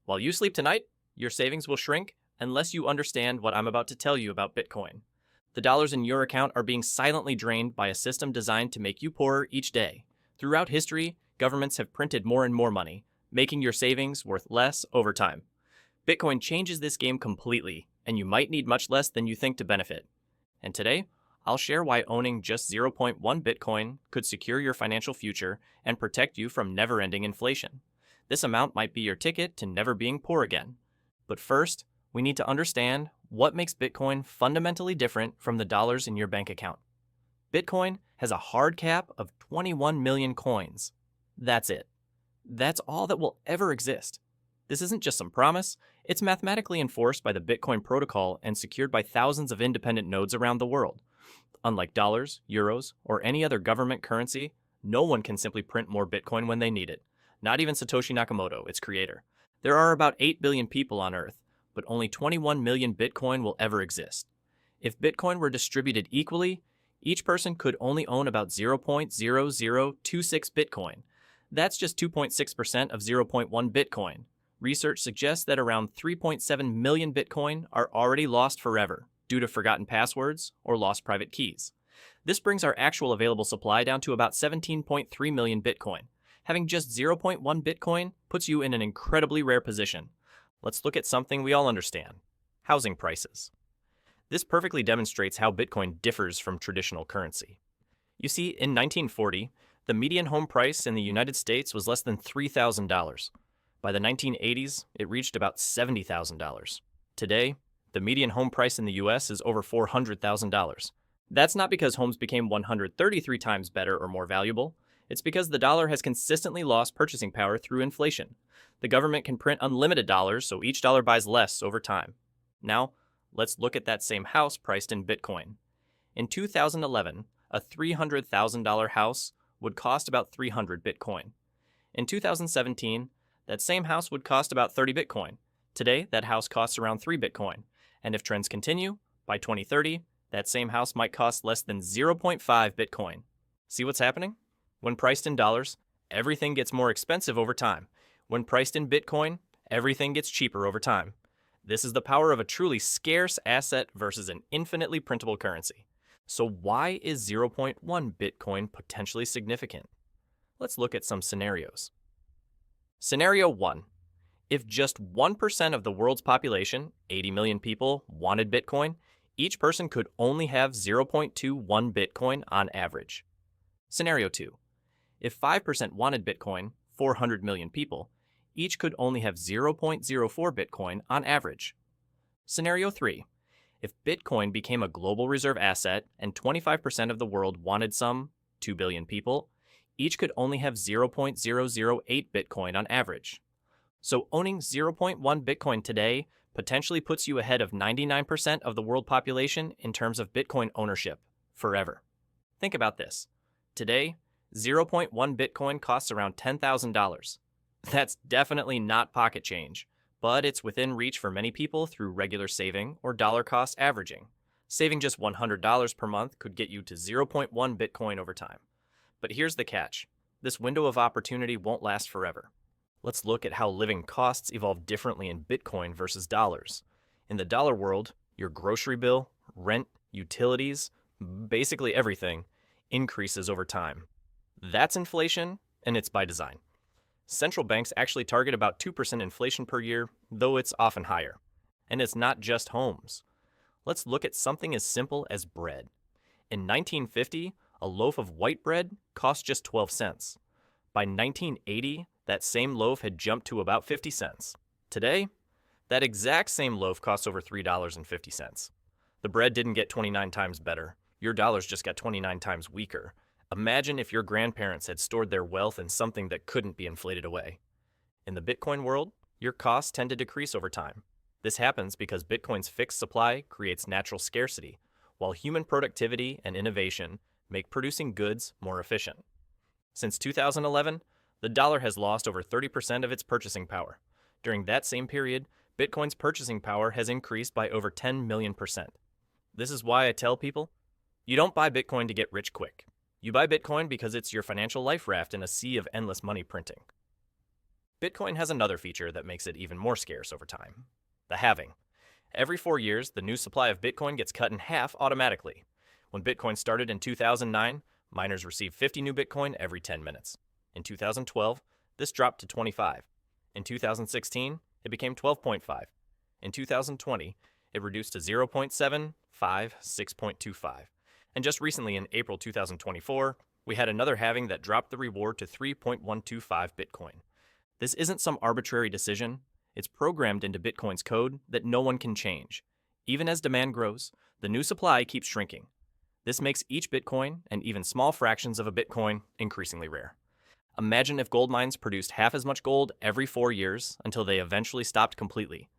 While you sleep tonight, your savings will shrink unless you understand what I'm about to tell you about Bitcoin. The dollars in your account are being silently drained by a system designed to make you poorer each day. Throughout history, governments have printed more and more money, making your savings worth less over time. Bitcoin changes this game completely, and you might need much less than you think to benefit. And today, I'll share why owning just zero point 0.1 Bitcoin could secure your financial future and protect you from never-ending inflation. This amount might be your ticket to never being poor again. But first, we need to understand what makes Bitcoin fundamentally different from the dollars in your bank account. Bitcoin has a hard cap of 21 million coins. That's it. That's all that will ever exist. This isn't just some promise, it's mathematically enforced by the Bitcoin protocol and secured by thousands of independent nodes around the world. Unlike dollars, euros, or any other government currency, no one can simply print more Bitcoin when they need it. Not even Satoshi Nakamoto, its creator. There are about 8 billion people on Earth, but only 21 million Bitcoin will ever exist. If Bitcoin were distributed equally, each person could only own about 0.0026 Bitcoin. That's just 2.6% of 0.1 Bitcoin. Research suggests that around 3.7 million Bitcoin are already lost forever due to forgotten passwords or lost private keys. This brings our actual available supply down to about 17.3 million Bitcoin. Having just 0.1 Bitcoin puts you in an incredibly rare position. Let's look at something we all understand: housing prices. This perfectly demonstrates how Bitcoin differs from traditional currency. You see, in 1940, the median home price in the United States was less than $3,000. By the 1980s, it reached about $70,000. Today, the median home price in the US is over $400,000. That's not because homes became 133 times better or more valuable. It's because the dollar has consistently lost purchasing power through inflation. The government can print unlimited dollars, so each dollar buys less over time. Now, let's look at that same house priced in Bitcoin. In 2011, a $300,000 house would cost about 300 Bitcoin. In 2017, that same house would cost about 30 Bitcoin. Today, that house costs around 3 Bitcoin. And if trends continue, by 2030, that same house might cost less than 0.5 Bitcoin. See what's happening? When priced in dollars, everything gets more expensive over time. When priced in Bitcoin, everything gets cheaper over time. This is the power of a truly scarce asset versus an infinitely printable currency. So why is 0.1 Bitcoin potentially significant? Let's look at some scenarios. Scenario 1. If just 1% of the world's population, 80 million people, wanted Bitcoin, each person could only have 0.21 Bitcoin on average. Scenario 2. If 5% wanted Bitcoin, 400 million people, each could only have 0.04 Bitcoin on average. Scenario 3. If Bitcoin became a global reserve asset and 25% of the world wanted some, 2 billion people, each could only have 0.008 Bitcoin on average. So owning 0.1 Bitcoin today potentially puts you ahead of 99% of the world population in terms of Bitcoin ownership, forever. Think about this. Today, 0.1 Bitcoin costs around $10,000. That's definitely not pocket change, but it's within reach for many people through regular saving or dollar cost averaging. Saving just $100 per month could get you to 0.1 Bitcoin over time. But here's the catch. This window of opportunity won't last forever. Let's look at how living costs evolve differently in Bitcoin versus dollars. In the dollar world, your grocery bill, rent, utilities, basically everything, increases over time. That's inflation, and it's by design. Central banks actually target about 2% inflation per year, though it's often higher. And it's not just homes. Let's look at something as simple as bread. In 1950, a loaf of white bread cost just 12 cents. By 1980, that same loaf had jumped to about 50 cents. Today, that exact same loaf costs over $3.50. The bread didn't get 29 times better. Your dollars just got 29 times weaker. Imagine if your grandparents had stored their wealth in something that couldn't be inflated away. In the Bitcoin world, your costs tend to decrease over time. This happens because Bitcoin's fixed supply creates natural scarcity, while human productivity and innovation make producing goods more efficient. Since 2011, the dollar has lost over 30% of its purchasing power. During that same period, Bitcoin's purchasing power has increased by over 10 million%. This is why I tell people, you don't buy Bitcoin to get rich quick. You buy Bitcoin because it's your financial life raft in a sea of endless money printing. Bitcoin has another feature that makes it even more scarce over time: the halving. Every 4 years, the new supply of Bitcoin gets cut in half automatically. When Bitcoin started in 2009, miners received 50 new Bitcoin every 10 minutes. In 2012, this dropped to 25. In 2016, it became 12.5. In 2020, it reduced to 0.75, 6.25. And just recently, in April 2024, we had another halving that dropped the reward to 3.125 Bitcoin. This isn't some arbitrary decision. It's programmed into Bitcoin's code that no one can change. Even as demand grows, the new supply keeps shrinking. This makes each Bitcoin, and even small fractions of a Bitcoin, increasingly rare. Imagine if gold mines produced half as much gold every 4 years until they eventually stopped completely.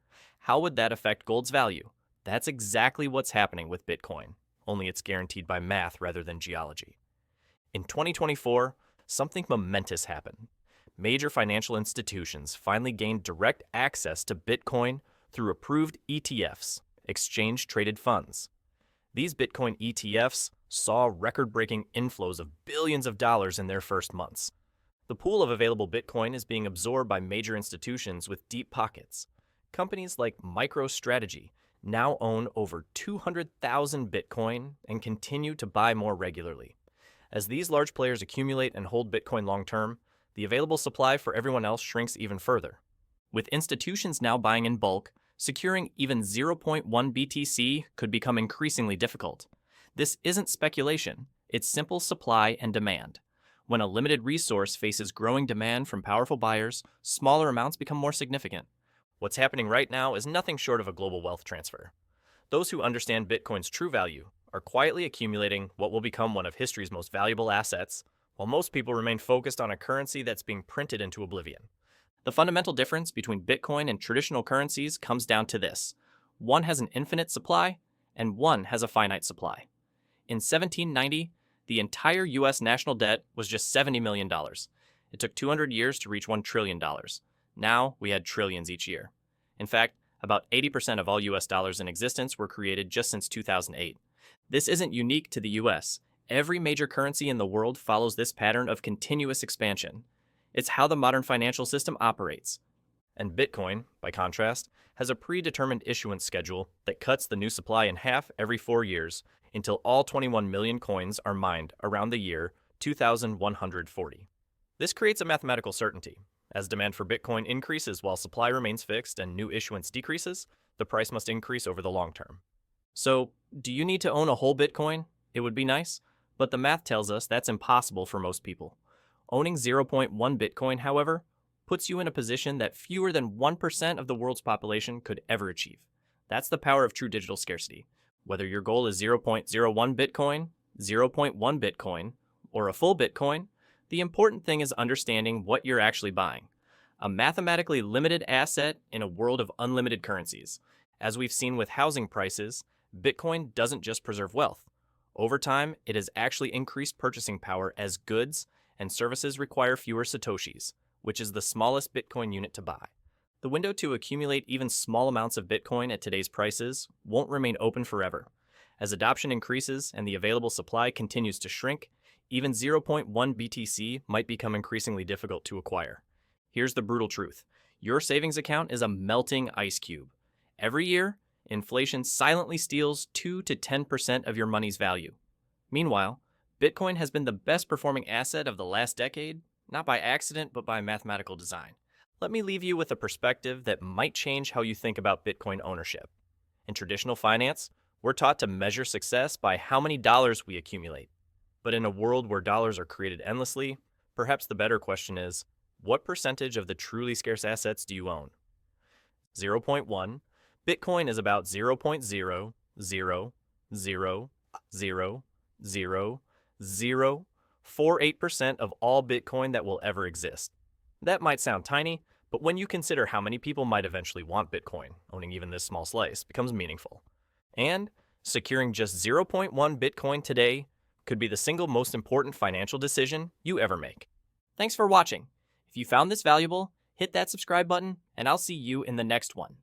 How would that affect gold's value? That's exactly what's happening with Bitcoin, only it's guaranteed by math rather than geology. In 2024, something momentous happened. Major financial institutions finally gained direct access to Bitcoin through approved ETFs, exchange-traded funds. These Bitcoin ETFs saw record-breaking inflows of billions of dollars in their first months. The pool of available Bitcoin is being absorbed by major institutions with deep pockets. Companies like MicroStrategy now own over 200,000 Bitcoin and continue to buy more regularly. As these large players accumulate and hold Bitcoin long-term, the available supply for everyone else shrinks even further. With institutions now buying in bulk, securing even 0.1 BTC could become increasingly difficult. This isn't speculation, it's simple supply and demand. When a limited resource faces growing demand from powerful buyers, smaller amounts become more significant. What's happening right now is nothing short of a global wealth transfer. Those who understand Bitcoin's true value are quietly accumulating what will become one of history's most valuable assets, while most people remain focused on a currency that's being printed into oblivion. The fundamental difference between Bitcoin and traditional currencies comes down to this: one has an infinite supply, and one has a finite supply. In 1790, the entire US national debt was just $70 million. It took 200 years to reach $1 trillion. Now, we had trillions each year. In fact, about 80% of all US dollars in existence were created just since 2008. This isn't unique to the US. Every major currency in the world follows this pattern of continuous expansion. It's how the modern financial system operates. And Bitcoin, by contrast, has a predetermined issuance schedule that cuts the new supply in half every 4 years until all 21 million coins are mined around the year 2140. This creates a mathematical certainty. As demand for Bitcoin increases while supply remains fixed and new issuance decreases, the price must increase over the long term. So, do you need to own a whole Bitcoin? It would be nice, but the math tells us that's impossible for most people. Owning 0.1 Bitcoin, however, puts you in a position that fewer than 1% of the world's population could ever achieve. That's the power of true digital scarcity. Whether your goal is 0.01 Bitcoin, 0.1 Bitcoin, or a full Bitcoin, the important thing is understanding what you're actually buying. A mathematically limited asset in a world of unlimited currencies. As we've seen with housing prices, Bitcoin doesn't just preserve wealth. Over time, it has actually increased purchasing power as goods and services require fewer Satoshis, which is the smallest Bitcoin unit to buy. The window to accumulate even small amounts of Bitcoin at today's prices won't remain open forever. As adoption increases and the available supply continues to shrink, even 0.1 BTC might become increasingly difficult to acquire. Here's the brutal truth. Your savings account is a melting ice cube. Every year, inflation silently steals 2 to 10% of your money's value. Meanwhile, Bitcoin has been the best performing asset of the last decade, not by accident, but by mathematical design. Let me leave you with a perspective that might change how you think about Bitcoin ownership. In traditional finance, we're taught to measure success by how many dollars we accumulate. But in a world where dollars are created endlessly, perhaps the better question is, what percentage of the truly scarce assets do you own? 0.1. Bitcoin is about 0.000000048% of all Bitcoin that will ever exist. That might sound tiny, but when you consider how many people might eventually want Bitcoin, owning even this small slice becomes meaningful. And securing just 0.1 Bitcoin today could be the single most important financial decision you ever make. Thanks for watching. If you found this valuable, hit that subscribe button, and I'll see you in the next one.